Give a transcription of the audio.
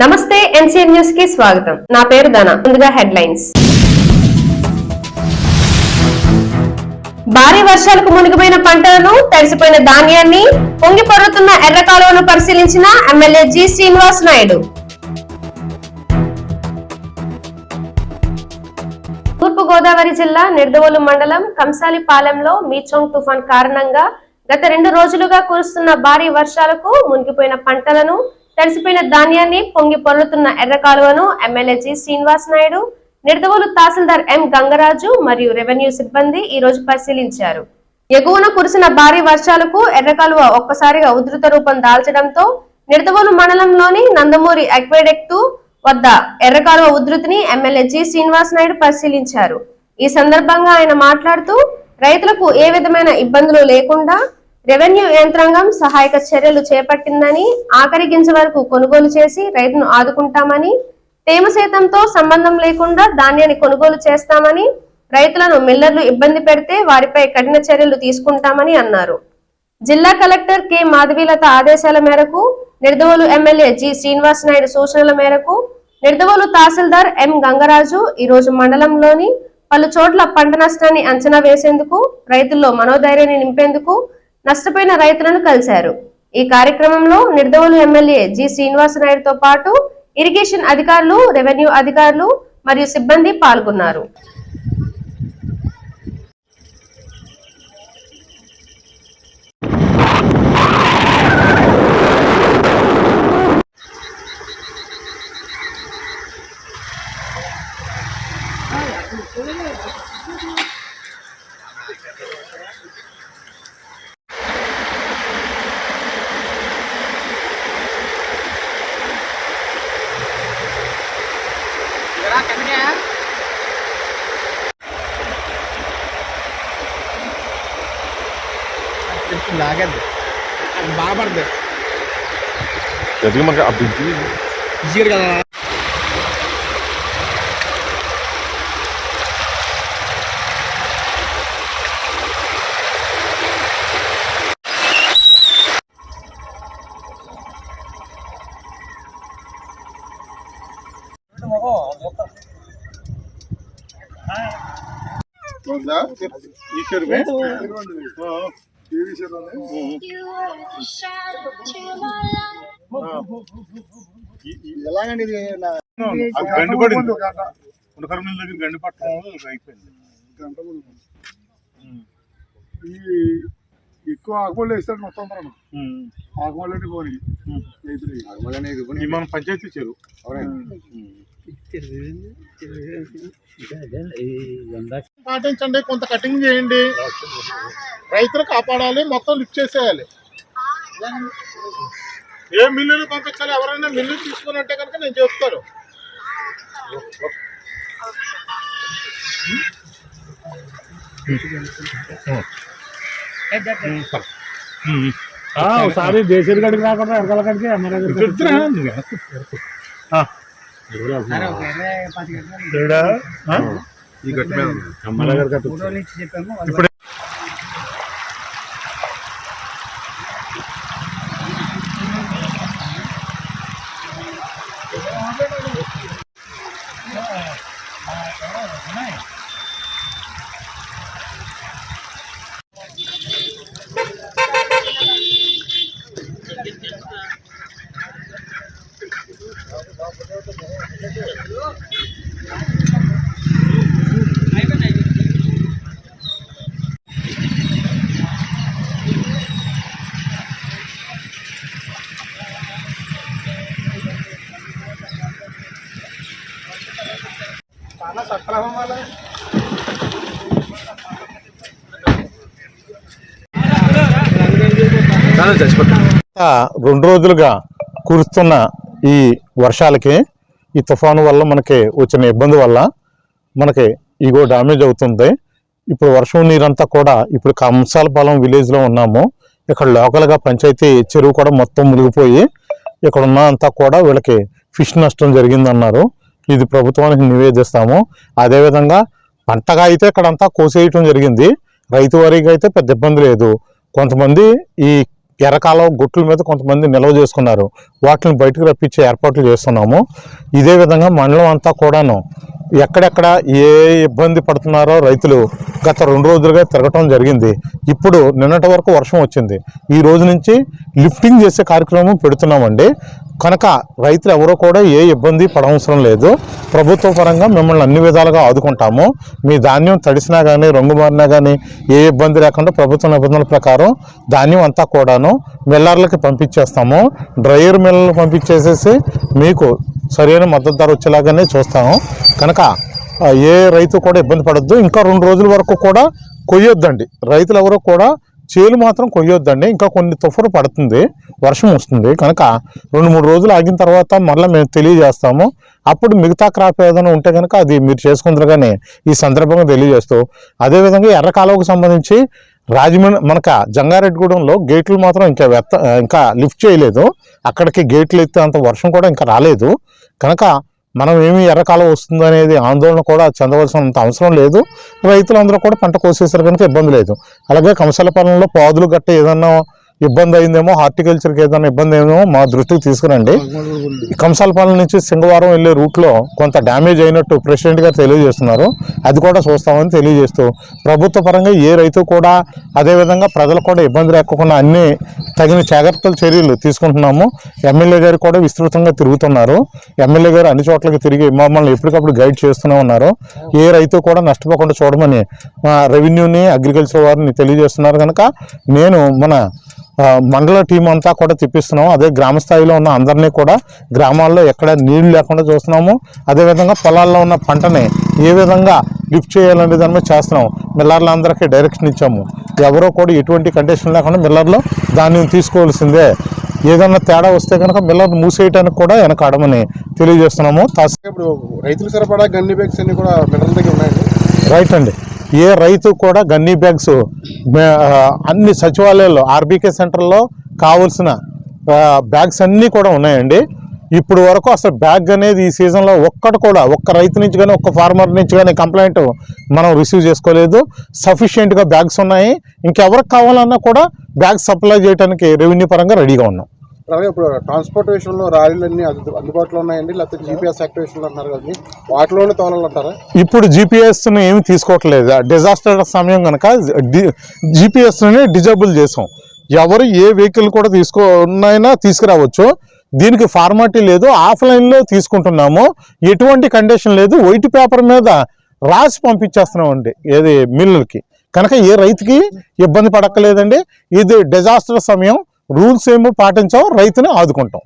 నమస్తే NCN news కి స్వాగతం. నా పేరు ధన. ముందుగా హెడ్లైన్స్. భారీ వర్షాలకు మునిగిపోయిన పంటలను, తడిసిపోయిన ధాన్యాన్ని, పొంగి పొర్లుతున్న ఎర్ర కాలువను పరిశీలించిన ఎమ్మెల్యే జి శ్రీనివాస్ నాయుడు. తూర్పు గోదావరి జిల్లా నిడదవోలు మండలం కంసాలిపాలెంలో మీచోంగ్ తుఫాన్ కారణంగా గత 2 రోజులుగా కురుస్తున్న భారీ వర్షాలకు మునిగిపోయిన పంటలను, తడిసిపోయిన ధాన్యాన్ని, పొంగి పొర్లుతున్న ఎర్ర కాలువను ఎమ్మెల్యే జి శ్రీనివాస్ నాయుడు, నిడదవోలు తహసీల్దార్ ఎం గంగరాజు మరియు రెవెన్యూ సిబ్బంది ఈ రోజు పరిశీలించారు. ఎగువన కురిసిన భారీ వర్షాలకు ఎర్ర కాలువ ఒక్కసారిగా ఉధృత రూపం దాల్చడంతో నిడదవోలు మండలంలోని నందమూరి అక్వేడక్టు వద్ద ఎర్ర కాలువ ఉధృతిని ఎమ్మెల్యే జి శ్రీనివాస్ నాయుడు పరిశీలించారు. ఈ సందర్భంగా ఆయన మాట్లాడుతూ రైతులకు ఏ విధమైన ఇబ్బందులు లేకుండా రెవెన్యూ యంత్రాంగం సహాయక చర్యలు చేపట్టిందని, ఆఖరి గింజ వరకు కొనుగోలు చేసి రైతును ఆదుకుంటామని, తేమ శాతంతో సంబంధం లేకుండా ధాన్యాన్ని కొనుగోలు చేస్తామని, రైతులను మిల్లర్లు ఇబ్బంది పెడితే వారిపై కఠిన చర్యలు తీసుకుంటామని అన్నారు. జిల్లా కలెక్టర్ కె మాధవీలత ఆదేశాల మేరకు, నిడదవోలు ఎమ్మెల్యే జి శ్రీనివాస్ నాయుడు సూచనల మేరకు నిడదవోలు తహసీల్దార్ ఎం గంగరాజు ఈ రోజు మండలంలోని పలు చోట్ల పంట నష్టాన్ని అంచనా వేసేందుకు, రైతుల్లో మనోధైర్యాన్ని నింపేందుకు నష్టపోయిన రైతులను కలిశారు. ఈ కార్యక్రమంలో నిడదవోలు ఎమ్మెల్యే జి శ్రీనివాస్ నాయుడుతో పాటు ఇరిగేషన్ అధికారులు, రెవెన్యూ అధికారులు మరియు సిబ్బంది పాల్గొన్నారు. లాగద్దు అది బాగా పడుతుంది ఎదుగు మనకి అభివృద్ధి ఈజీగా కదా. ఎలాగండి ఇది గండి పడింది, గండి పట్టడం అయిపోయింది. ఈ ఎక్కువ ఆకుమూలు వేస్తారు మొత్తం ఆకుమూలని పోనీ మన పంచాయతీ చెరువు పాటించండి, కొంత కటింగ్ చేయండి, రైతులు కాపాడాలి, మొత్తం లిఫ్ట్ చేసేయాలి. ఏ మిల్లులు పంపించాలి, ఎవరైనా మిల్లు తీసుకున్నట్టే కనుక నేను చెప్తాను. ఒకసారి దేశీ గడికి రాకుండా వెనకాల కడికి ఈ గట్టి మీద ఇప్పుడు రెండు రోజులుగా కురుస్తున్న ఈ వర్షాలకి, ఈ తుఫాను వల్ల మనకి వచ్చిన ఇబ్బంది వల్ల మనకి ఇగో డ్యామేజ్ అవుతుంది. ఇప్పుడు వర్షం నీరంతా కూడా ఇప్పుడు కంసాలపాలెం విలేజ్లో ఉన్నాము. ఇక్కడ లోకల్గా పంచాయతీ చెరువు కూడా మొత్తం మునిగిపోయి ఇక్కడ ఉన్న అంతా కూడా వీళ్ళకి ఫిష్ నష్టం జరిగిందన్నారు. ఇది ప్రభుత్వానికి నివేదిస్తాము. అదేవిధంగా పంటగా అయితే ఇక్కడంతా కోసేయటం జరిగింది. రైతు వారీగా అయితే పెద్ద ఇబ్బంది లేదు. కొంతమంది ఈ ఎర్రకాలం గుట్ల మీద కొంతమంది నిల్వ చేసుకున్నారు. వాటిని బయటకు రప్పించే ఏర్పాట్లు చేస్తున్నాము. ఇదే విధంగా మండలం అంతా కూడాను ఎక్కడెక్కడ ఏ ఇబ్బంది పడుతున్నారో రైతులు గత 2 రోజులుగా తిరగటం జరిగింది. ఇప్పుడు నిన్నటి వరకు వర్షం వచ్చింది. ఈ రోజు నుంచి లిఫ్టింగ్ చేసే కార్యక్రమం పెడుతున్నామండి. కనుక రైతులు ఎవరో కూడా ఏ ఇబ్బంది పడవసరం లేదు. ప్రభుత్వ పరంగా మిమ్మల్ని అన్ని విధాలుగా ఆదుకుంటాము. మీ ధాన్యం తడిసినా కానీ రంగు మారినా కానీ ఏ ఇబ్బంది లేకుండా ప్రభుత్వ నిబంధనల ప్రకారం ధాన్యం అంతా కూడాను మిల్లర్లకి పంపించేస్తాము. డ్రైయర్ మిల్లర్లు పంపించేసేసి మీకు సరైన మద్దతు ధర వచ్చేలాగానే చూస్తాము. కనుక ఏ రైతు కూడా ఇబ్బంది పడద్దు. ఇంకా 2 రోజుల వరకు కూడా కొయ్యొద్దండి. రైతులు ఎవరో కూడా చేలు మాత్రం కొయ్యొద్దండి. ఇంకా కొన్ని తుఫరు పడుతుంది, వర్షం వస్తుంది. కనుక 2-3 రోజులు ఆగిన తర్వాత మళ్ళీ మేము తెలియజేస్తాము. అప్పుడు మిగతా క్రాప్ ఏదైనా ఉంటే కనుక అది మీరు చేసుకుందరు కానీ ఈ సందర్భంగా తెలియజేస్తూ, అదేవిధంగా ఎర్రకాలువకు సంబంధించి రాజమండ్రి మనకు జంగారెడ్డిగూడెంలో గేట్లు మాత్రం ఇంకా లిఫ్ట్ చేయలేదు. అక్కడికి గేట్లు ఎత్తే అంత వర్షం కూడా ఇంకా రాలేదు. కనుక మనం ఏమి ఎర్రకాలం వస్తుంది అనేది ఆందోళన కూడా చెందవలసినంత అవసరం లేదు. రైతులందరూ కూడా పంట కోసేసారు కనుక ఇబ్బంది లేదు. అలాగే కంసాలపాలెంలో పాదులు గట్ట ఏదన్నా ఇబ్బంది అయిందేమో, హార్టికల్చర్కి ఏదైనా ఇబ్బంది ఏమో మా దృష్టికి తీసుకురండి. కంసాలపాలెం నుంచి సింగవారం వెళ్ళే రూట్లో కొంత డ్యామేజ్ అయినట్టు ప్రెసిడెంట్ గారు తెలియజేస్తున్నారు. అది కూడా చూస్తామని తెలియజేస్తూ, ప్రభుత్వ పరంగా ఏ రైతు కూడా అదేవిధంగా ప్రజలు కూడా ఇబ్బంది లేకుండా అన్ని తగిన జాగ్రత్తల చర్యలు తీసుకుంటున్నాము. ఎమ్మెల్యే గారు కూడా విస్తృతంగా తిరుగుతున్నారు. ఎమ్మెల్యే గారు అన్ని చోట్లకి తిరిగి మమ్మల్ని ఎప్పటికప్పుడు గైడ్ చేస్తూనే ఉన్నారు. ఏ రైతు కూడా నష్టపోకుండా చూడమని రెవెన్యూని, అగ్రికల్చర్ వారిని తెలియజేస్తున్నారు. కనుక నేను మన మండల టీం అంతా కూడా తిప్పిస్తున్నాము. అదే గ్రామ స్థాయిలో ఉన్న అందరినీ కూడా గ్రామాల్లో ఎక్కడ నీళ్లు లేకుండా చూస్తున్నాము. అదేవిధంగా పొలాల్లో ఉన్న పంటని ఏ విధంగా లిఫ్ట్ చేయాలనే దాని మీద చేస్తున్నాము. మిల్లర్లందరికీ డైరెక్షన్ ఇచ్చాము. ఎవరో కూడా ఎటువంటి కండిషన్ లేకుండా మిల్లర్లో ధాన్యం తీసుకోవాల్సిందే. ఏదన్నా తేడా వస్తే కనుక మిల్లర్ మూసేయడానికి కూడా వెనకాడమని తెలియజేస్తున్నాము. ఇప్పుడు రైతులు సరిపడా గన్ని బ్యాగ్స్ అన్ని కూడా మిల్లర్ల దగ్గర ఉన్నాయండి. రైట్ అండి. ఏ రైతు కూడా గన్నీ బ్యాగ్స్ అన్ని సచివాలయాల్లో ఆర్బీకే సెంటర్లో కావాల్సిన బ్యాగ్స్ అన్నీ కూడా ఉన్నాయండి. ఇప్పుడు వరకు అసలు బ్యాగ్ అనేది ఈ సీజన్లో ఒక్క రైతు నుంచి కానీ ఒక్క ఫార్మర్ నుంచి కానీ కంప్లైంట్ మనం రిసీవ్ చేసుకోలేదు. సఫిషియెంట్గా బ్యాగ్స్ ఉన్నాయి. ఇంకెవరికి కావాలన్నా కూడా బ్యాగ్స్ సప్లై చేయడానికి రెవెన్యూ పరంగా రెడీగా ఉన్నాం. అలాగే ఇప్పుడు ట్రాన్స్పోర్టేషన్లో రైళ్ళన్నీ అందుబాటులో ఉన్నాయండి, లేకపోతే జీపీఎస్ యాక్టివేషన్లో అంటున్నారు కదండి, వాటిలోనే తోలాలంటారా? ఇప్పుడు జీపీఎస్ని ఏమి తీసుకోవట్లేదు. డిజాస్టర్ సమయం కనుక జీపీఎస్ని డిజేబుల్ చేసాం. ఎవరు ఏ వెహికల్ కూడా ఉన్నాయినా తీసుకురావచ్చు. దీనికి ఫార్మాలిటీ లేదు. ఆఫ్లైన్లో తీసుకుంటున్నాము. ఎటువంటి కండిషన్ లేదు. వైట్ పేపర్ మీద రాసి పంపించేస్తున్నామండి ఏది మిల్లులకి. కనుక ఏ రైతుకి ఇబ్బంది పడక్కలేదండి. ఇది డిజాస్టర్ సమయం. రూల్స్ ఏమో పాటించాం, రైతుని ఆదుకుంటాం.